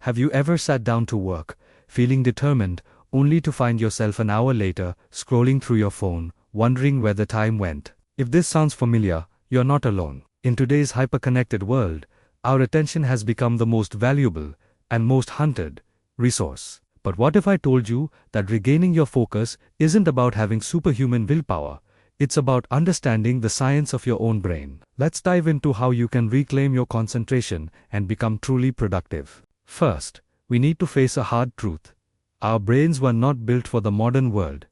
Have you ever sat down to work, feeling determined, only to find yourself an hour later, scrolling through your phone, wondering where the time went? If this sounds familiar, you're not alone. In today's hyper-connected world, our attention has become the most valuable and most hunted resource. But what if I told you that regaining your focus isn't about having superhuman willpower? It's about understanding the science of your own brain. Let's dive into how you can reclaim your concentration and become truly productive. First, we need to face a hard truth. Our brains were not built for the modern world.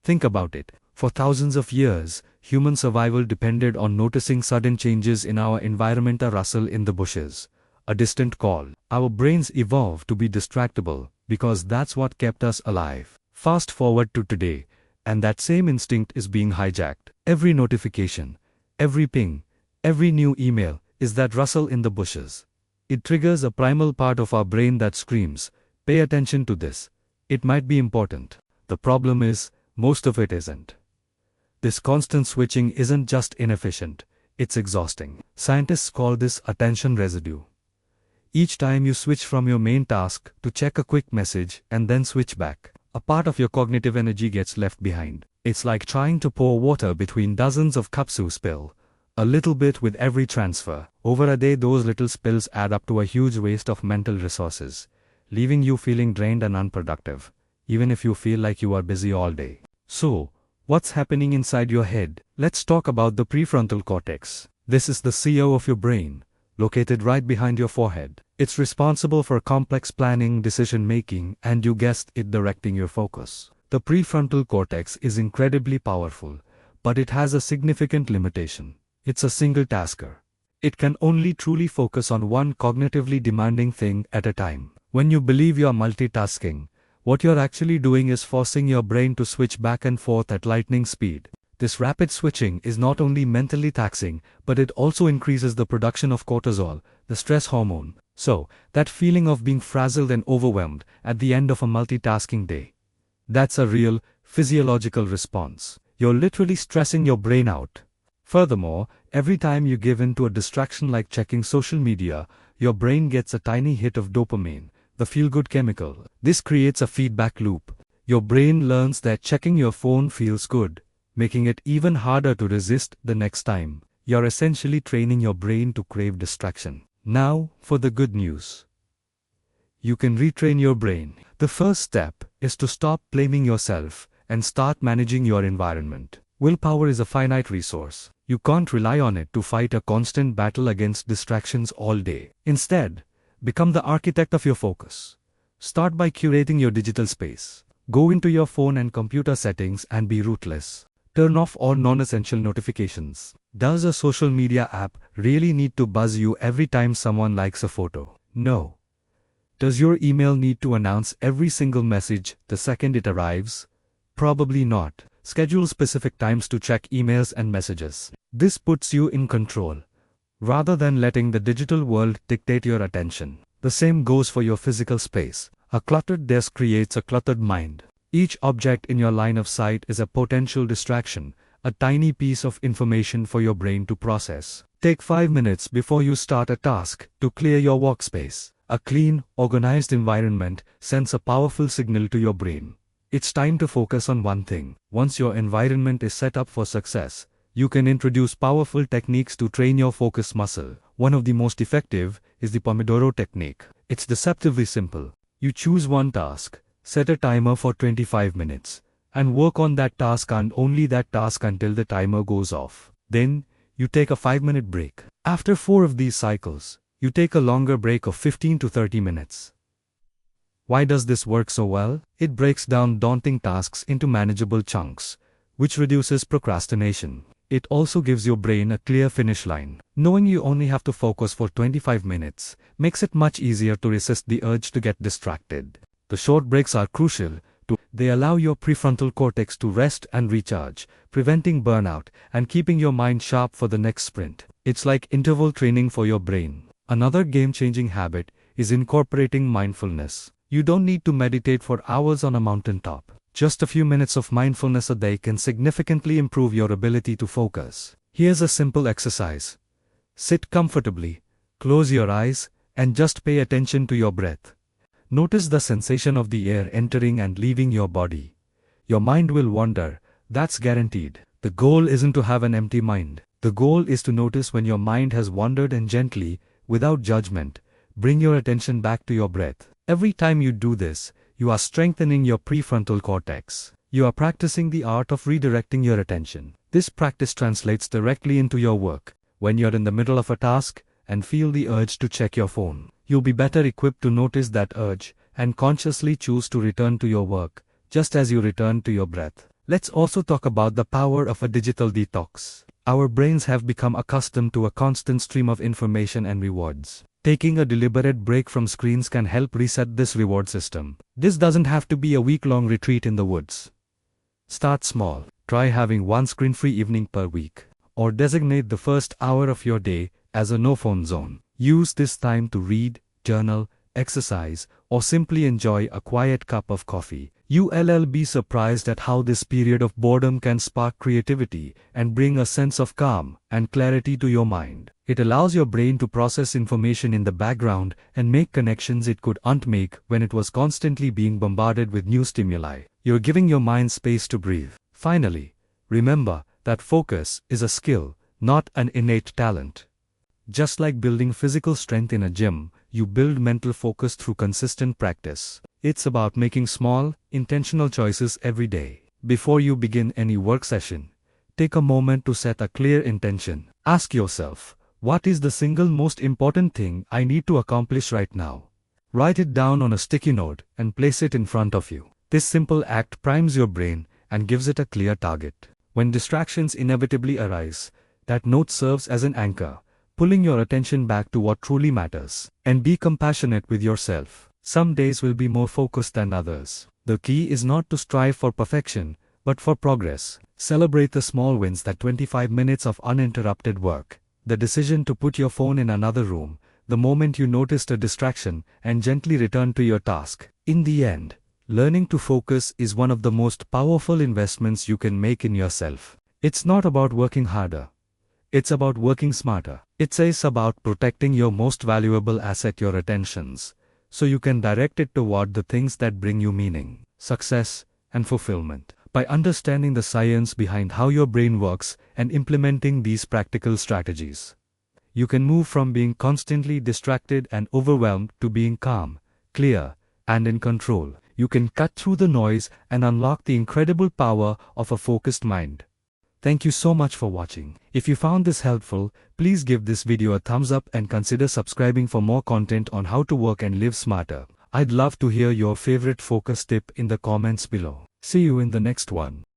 Think about it. For thousands of years, human survival depended on noticing sudden changes in our environment, a rustle in the bushes, a distant call. Our brains evolved to be distractible because that's what kept us alive. Fast forward to today, and that same instinct is being hijacked. Every notification, every ping, every new email is that rustle in the bushes. It triggers a primal part of our brain that screams, "Pay attention to this. It might be important." The problem is, most of it isn't. This constant switching isn't just inefficient, it's exhausting. Scientists call this attention residue. Each time you switch from your main task to check a quick message and then switch back, a part of your cognitive energy gets left behind. It's like trying to pour water between dozens of cups. You spill a little bit with every transfer. Over a day, those little spills add up to a huge waste of mental resources, leaving you feeling drained and unproductive, even if you feel like you are busy all day. So, what's happening inside your head? Let's talk about the prefrontal cortex. This is the CEO of your brain, located right behind your forehead. It's responsible for complex planning, decision-making, and you guessed it, directing your focus. The prefrontal cortex is incredibly powerful, but it has a significant limitation. It's a single-tasker. It can only truly focus on one cognitively demanding thing at a time. When you believe you're multitasking, what you're actually doing is forcing your brain to switch back and forth at lightning speed. This rapid switching is not only mentally taxing, but it also increases the production of cortisol, the stress hormone. So, that feeling of being frazzled and overwhelmed at the end of a multitasking day, that's a real, physiological response. You're literally stressing your brain out. Furthermore, every time you give in to a distraction like checking social media, your brain gets a tiny hit of dopamine, the feel-good chemical. This creates a feedback loop. Your brain learns that checking your phone feels good, making it even harder to resist the next time. You're essentially training your brain to crave distraction. Now, for the good news. You can retrain your brain. The first step is to stop blaming yourself and start managing your environment. Willpower is a finite resource. You can't rely on it to fight a constant battle against distractions all day. Instead, become the architect of your focus. Start by curating your digital space. Go into your phone and computer settings and be ruthless. Turn off all non-essential notifications. Does a social media app really need to buzz you every time someone likes a photo? No. Does your email need to announce every single message the second it arrives? Probably not. Schedule specific times to check emails and messages. This puts you in control, rather than letting the digital world dictate your attention. The same goes for your physical space. A cluttered desk creates a cluttered mind. Each object in your line of sight is a potential distraction, a tiny piece of information for your brain to process. Take 5 minutes before you start a task to clear your workspace. A clean, organized environment sends a powerful signal to your brain. It's time to focus on one thing. Once your environment is set up for success, you can introduce powerful techniques to train your focus muscle. One of the most effective is the Pomodoro technique. It's deceptively simple. You choose one task, set a timer for 25 minutes, and work on that task and only that task until the timer goes off. Then, you take a 5-minute break. After 4 of these cycles, you take a longer break of 15 to 30 minutes. Why does this work so well? It breaks down daunting tasks into manageable chunks, which reduces procrastination. It also gives your brain a clear finish line. Knowing you only have to focus for 25 minutes makes it much easier to resist the urge to get distracted. The short breaks are crucial too. They allow your prefrontal cortex to rest and recharge, preventing burnout and keeping your mind sharp for the next sprint. It's like interval training for your brain. Another game-changing habit is incorporating mindfulness. You don't need to meditate for hours on a mountaintop. Just a few minutes of mindfulness a day can significantly improve your ability to focus. Here's a simple exercise. Sit comfortably, close your eyes, and just pay attention to your breath. Notice the sensation of the air entering and leaving your body. Your mind will wander, that's guaranteed. The goal isn't to have an empty mind. The goal is to notice when your mind has wandered and gently, without judgment, bring your attention back to your breath. Every time you do this, you are strengthening your prefrontal cortex. You are practicing the art of redirecting your attention. This practice translates directly into your work. When you're in the middle of a task and feel the urge to check your phone, you'll be better equipped to notice that urge and consciously choose to return to your work, just as you return to your breath. Let's also talk about the power of a digital detox. Our brains have become accustomed to a constant stream of information and rewards. Taking a deliberate break from screens can help reset this reward system. This doesn't have to be a week-long retreat in the woods. Start small. Try having one screen-free evening per week. Or designate the first hour of your day as a no-phone zone. Use this time to read, journal, exercise, or simply enjoy a quiet cup of coffee. You'll be surprised at how this period of boredom can spark creativity and bring a sense of calm and clarity to your mind. It allows your brain to process information in the background and make connections it couldn't make when it was constantly being bombarded with new stimuli. You're giving your mind space to breathe. Finally, remember that focus is a skill, not an innate talent. Just like building physical strength in a gym, you build mental focus through consistent practice. It's about making small, intentional choices every day. Before you begin any work session, take a moment to set a clear intention. Ask yourself, what is the single most important thing I need to accomplish right now? Write it down on a sticky note and place it in front of you. This simple act primes your brain and gives it a clear target. When distractions inevitably arise, that note serves as an anchor, pulling your attention back to what truly matters. And be compassionate with yourself. Some days will be more focused than others. The key is not to strive for perfection, but for progress. Celebrate the small wins, that 25 minutes of uninterrupted work, the decision to put your phone in another room, the moment you noticed a distraction and gently return to your task. In the end, learning to focus is one of the most powerful investments you can make in yourself. It's not about working harder. It's about working smarter. It's about protecting your most valuable asset, your attentions, so you can direct it toward the things that bring you meaning, success, and fulfillment. By understanding the science behind how your brain works and implementing these practical strategies, you can move from being constantly distracted and overwhelmed to being calm, clear, and in control. You can cut through the noise and unlock the incredible power of a focused mind. Thank you so much for watching. If you found this helpful, please give this video a thumbs up and consider subscribing for more content on how to work and live smarter. I'd love to hear your favorite focus tip in the comments below. See you in the next one.